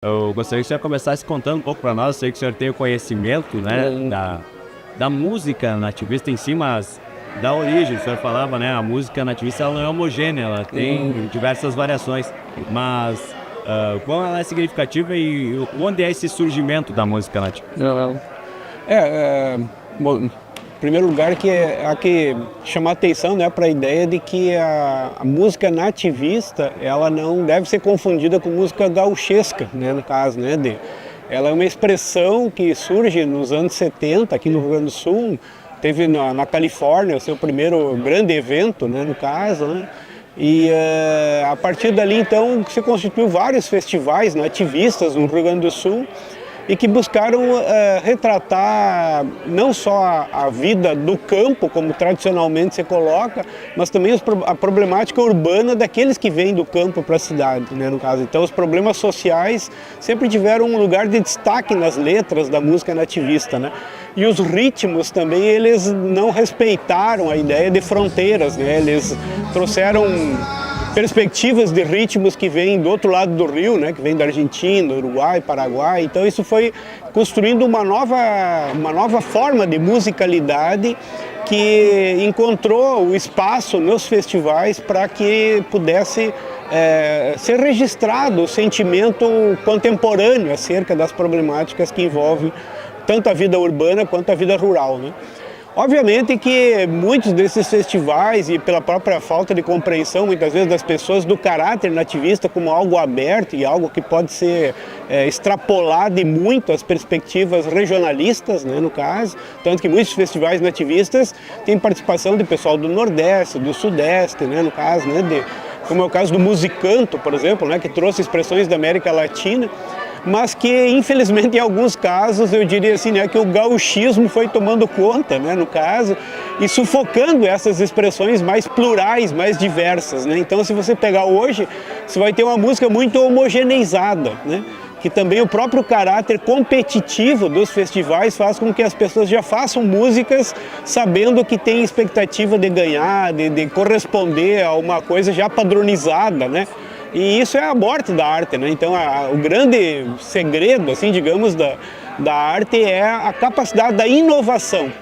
Eu gostaria que o senhor começasse contando um pouco para nós. Eu sei que o senhor tem o conhecimento, né, da música nativista em si, mas da origem. O senhor falava, né, a música nativista ela não é homogênea, ela tem diversas variações. Mas qual ela é significativa e onde é esse surgimento da música nativa? Bom, em primeiro lugar há que chamar atenção, né, para a ideia de que a música nativista ela não deve ser confundida com música gauchesca, né, no caso, né, ela é uma expressão que surge nos anos 70 aqui no Rio Grande do Sul, teve na Califórnia o seu primeiro grande evento, né, no caso, né, e a partir dali então se constituiu vários festivais nativistas no Rio Grande do Sul, e que buscaram retratar não só a vida do campo, como tradicionalmente se coloca, mas também a problemática urbana daqueles que vêm do campo para a cidade, né, no caso. Então os problemas sociais sempre tiveram um lugar de destaque nas letras da música nativista, né? E os ritmos também, eles não respeitaram a ideia de fronteiras, né? Eles trouxeram perspectivas de ritmos que vêm do outro lado do rio, né, que vem da Argentina, Uruguai, Paraguai. Então isso foi construindo uma nova forma de musicalidade que encontrou o espaço nos festivais para que pudesse ser registrado o sentimento contemporâneo acerca das problemáticas que envolvem tanto a vida urbana quanto a vida rural, né? Obviamente que muitos desses festivais, e pela própria falta de compreensão, muitas vezes, das pessoas do caráter nativista como algo aberto e algo que pode ser extrapolado e muito às perspectivas regionalistas, né, no caso, tanto que muitos festivais nativistas têm participação de pessoal do Nordeste, do Sudeste, né, no caso, né, como é o caso do Musicanto, por exemplo, né, que trouxe expressões da América Latina, mas que, infelizmente, em alguns casos, eu diria assim, né, que o gauchismo foi tomando conta, né, no caso, e sufocando essas expressões mais plurais, mais diversas, né? Então, se você pegar hoje, você vai ter uma música muito homogeneizada, né? Que também o próprio caráter competitivo dos festivais faz com que as pessoas já façam músicas sabendo que tem expectativa de ganhar, de corresponder a uma coisa já padronizada, né? E isso é a morte da arte, né? Então o grande segredo, assim, digamos, da arte é a capacidade da inovação.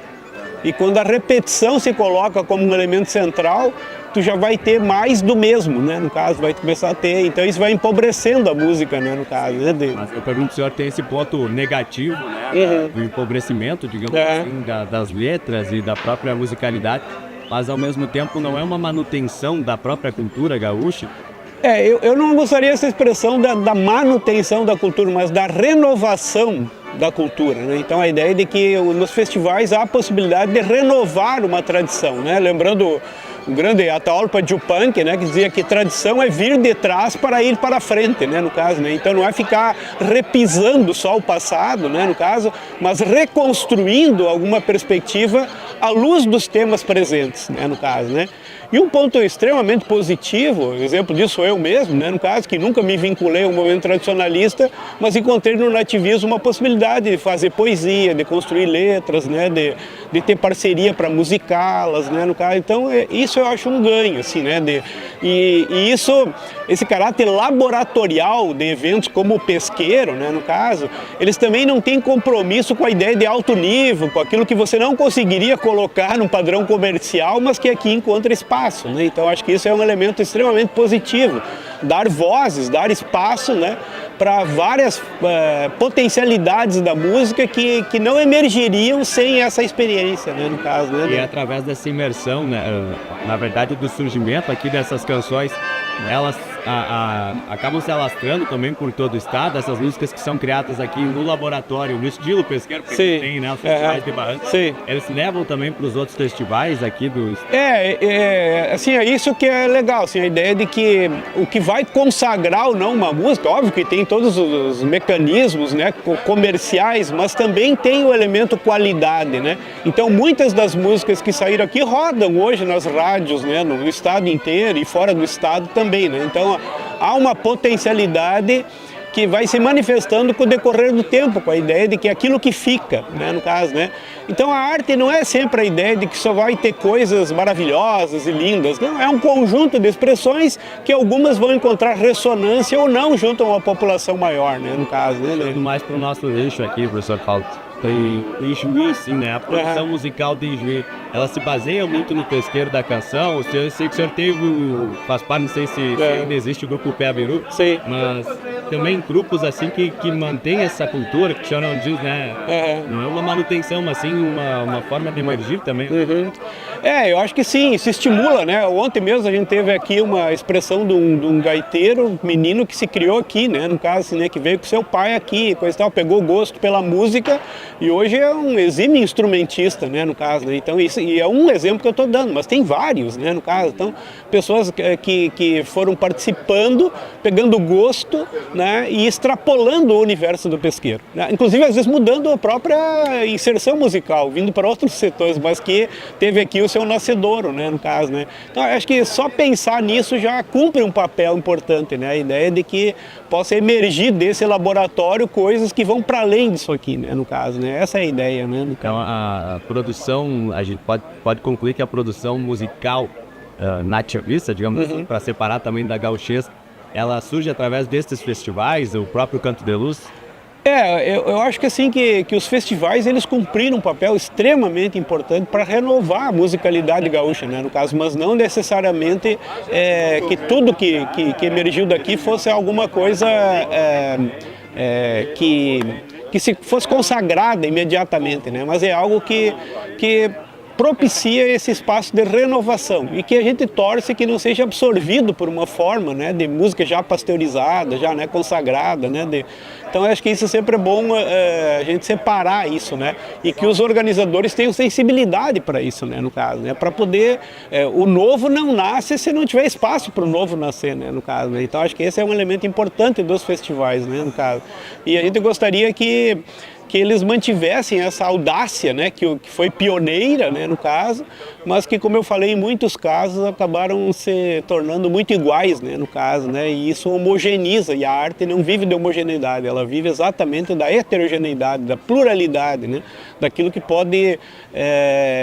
E quando a repetição se coloca como um elemento central, tu já vai ter mais do mesmo, né? No caso, vai começar a ter. Então isso vai empobrecendo a música, né? No caso, né? Mas eu pergunto se o senhor tem esse ponto negativo, né? Do empobrecimento, digamos assim, das letras e da própria musicalidade, mas ao mesmo tempo não é uma manutenção da própria cultura gaúcha. Eu não gostaria dessa expressão da manutenção da cultura, mas da renovação da cultura, né? Então a ideia de que nos festivais há a possibilidade de renovar uma tradição, né? Lembrando o grande Atahualpa Yupanqui, né, que dizia que tradição é vir de trás para ir para frente, né, no caso, né? Então não é ficar repisando só o passado, né, no caso, mas reconstruindo alguma perspectiva à luz dos temas presentes, né, no caso, né? E um ponto extremamente positivo, exemplo disso eu mesmo, né, no caso, que nunca me vinculei ao movimento tradicionalista, mas encontrei no nativismo uma possibilidade de fazer poesia, de construir letras, né, de ter parceria para musicá-las, né, no caso. Então isso eu acho um ganho, assim, né, e esse caráter laboratorial de eventos como o Pesqueiro, né, no caso, eles também não têm compromisso com a ideia de alto nível, com aquilo que você não conseguiria colocar num padrão comercial, mas que aqui encontra espaço, né? Então acho que isso é um elemento extremamente positivo, dar vozes, dar espaço, né, para várias potencialidades da música que não emergiriam sem essa experiência, né, no caso, né? E é através dessa imersão, né, na verdade do surgimento aqui dessas canções, elas acabam se alastrando também por todo o estado, essas músicas que são criadas aqui no laboratório, no estilo pesqueiro, porque tem, né, os festivais de Barranca. Eles levam também para os outros festivais aqui do estado. Assim, é isso que é legal, assim, a ideia de que o que vai consagrar ou não uma música, óbvio que tem todos os mecanismos, né, comerciais, mas também tem o elemento qualidade, né? Então muitas das músicas que saíram aqui rodam hoje nas rádios, né, no estado inteiro e fora do estado também, né? Então há uma potencialidade que vai se manifestando com o decorrer do tempo, com a ideia de que é aquilo que fica, né, no caso, né? Então a arte não é sempre a ideia de que só vai ter coisas maravilhosas e lindas, não, é um conjunto de expressões que algumas vão encontrar ressonância ou não junto a uma população maior, né, no caso, né? Indo mais para o nosso eixo aqui, professor Paulo. Tem Ijuí, sim, né? A produção musical de Ijuí, ela se baseia muito no pesqueiro da canção. Eu sei que o senhor faz parte, não sei se ainda existe o grupo Pé Abiru, Sim. mas também grupos assim que mantém essa cultura, que o senhor não diz, né? Não é uma manutenção, mas sim uma forma de emergir também. Eu acho que sim, se estimula, né? Ontem mesmo a gente teve aqui uma expressão de um gaiteiro, menino que se criou aqui, né? No caso, assim, né? Que veio com seu pai aqui, coisa e tal, pegou gosto pela música e hoje é um exímio instrumentista, né? No caso, né? Então isso e é um exemplo que eu estou dando, mas tem vários, né? No caso, então pessoas que foram participando, pegando gosto, né? E extrapolando o universo do pesqueiro, né? Inclusive às vezes mudando a própria inserção musical, vindo para outros setores, mas que teve aqui o seu nascedouro, né, no caso, né? Então, acho que só pensar nisso já cumpre um papel importante, né? A ideia de que possa emergir desse laboratório coisas que vão para além disso aqui, né, no caso, né? Essa é a ideia, né? Então, a produção, a gente pode concluir que a produção musical nativista, digamos assim, para separar também da gauchesca, ela surge através desses festivais, o próprio Canto de Luz? Eu acho que assim que os festivais eles cumpriram um papel extremamente importante para renovar a musicalidade gaúcha, né, no caso, mas não necessariamente que tudo que emergiu daqui fosse alguma coisa que se fosse consagrada imediatamente, né, mas é algo que propicia esse espaço de renovação e que a gente torce que não seja absorvido por uma forma, né, de música já pasteurizada, já, né, consagrada, né, então eu acho que isso sempre é bom a gente separar isso, né, e que os organizadores tenham sensibilidade para isso, né, no caso, né, para poder o novo não nasce se não tiver espaço para o novo nascer, né, no caso, né? Então acho que esse é um elemento importante dos festivais, né, no caso, e a gente gostaria que eles mantivessem essa audácia, né, que foi pioneira, né, no caso, mas que, como eu falei, em muitos casos acabaram se tornando muito iguais, né, no caso, né, e isso homogeneiza, e a arte não vive de homogeneidade, ela vive exatamente da heterogeneidade, da pluralidade, né, daquilo que pode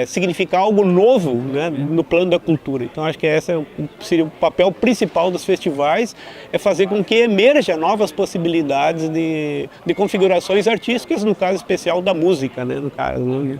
significar algo novo, né, no plano da cultura. Então acho que esse seria o papel principal dos festivais, é fazer com que emerja novas possibilidades de configurações artísticas, no caso especial da música, né, no caso, né?